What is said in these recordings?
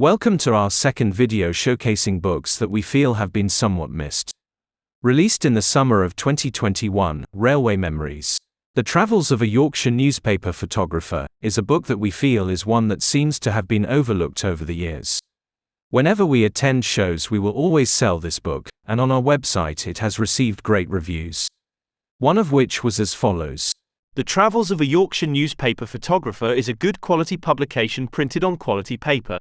Welcome to our second video showcasing books that we feel have been somewhat missed. Released in the summer of 2021, Railway Memories. The Travels of a Yorkshire Newspaper Photographer is a book that we feel is one that seems to have been overlooked over the years. Whenever we attend shows, we will always sell this book, and on our website it has received great reviews. One of which was as follows. The Travels of a Yorkshire Newspaper Photographer is a good quality publication printed on quality paper.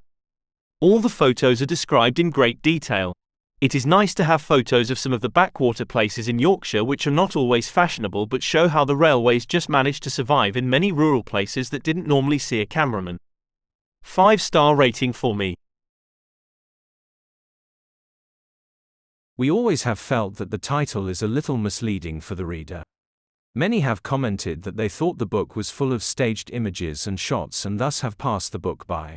All the photos are described in great detail. It is nice to have photos of some of the backwater places in Yorkshire which are not always fashionable but show how the railways just managed to survive in many rural places that didn't normally see a cameraman. 5-star rating for me. We always have felt that the title is a little misleading for the reader. Many have commented that they thought the book was full of staged images and shots and thus have passed the book by.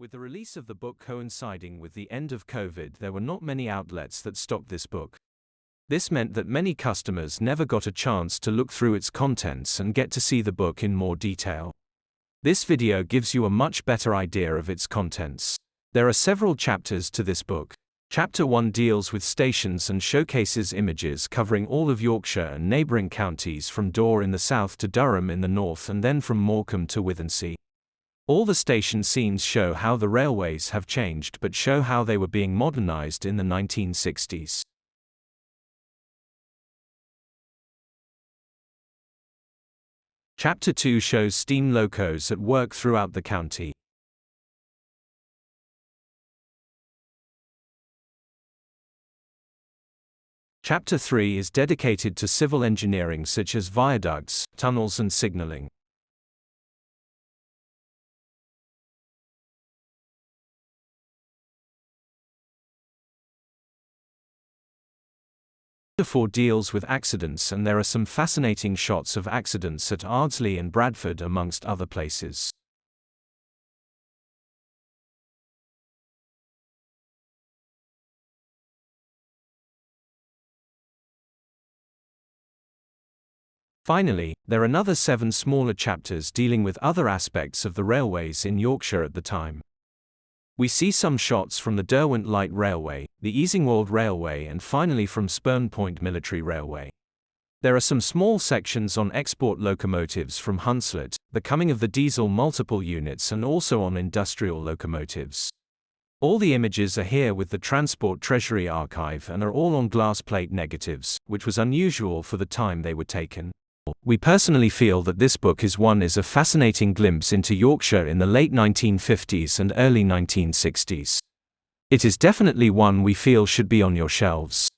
With the release of the book coinciding with the end of COVID, there were not many outlets that stocked this book. This meant that many customers never got a chance to look through its contents and get to see the book in more detail. This video gives you a much better idea of its contents. There are several chapters to this book. Chapter 1 deals with stations and showcases images covering all of Yorkshire and neighbouring counties from Dore in the south to Durham in the north and then from Morecambe to Withensea. All the station scenes show how the railways have changed but show how they were being modernised in the 1960s. Chapter 2 shows steam locos at work throughout the county. Chapter 3 is dedicated to civil engineering such as viaducts, tunnels and signalling. Chapter 4 deals with accidents, and there are some fascinating shots of accidents at Ardsley and Bradford amongst other places. Finally, there are another 7 smaller chapters dealing with other aspects of the railways in Yorkshire at the time. We see some shots from the Derwent Light Railway, the Easingwold Railway and finally from Spurn Point Military Railway. There are some small sections on export locomotives from Hunslet, the coming of the diesel multiple units and also on industrial locomotives. All the images are here with the Transport Treasury Archive and are all on glass plate negatives, which was unusual for the time they were taken. We personally feel that this book is a fascinating glimpse into Yorkshire in the late 1950s and early 1960s. It is definitely one we feel should be on your shelves.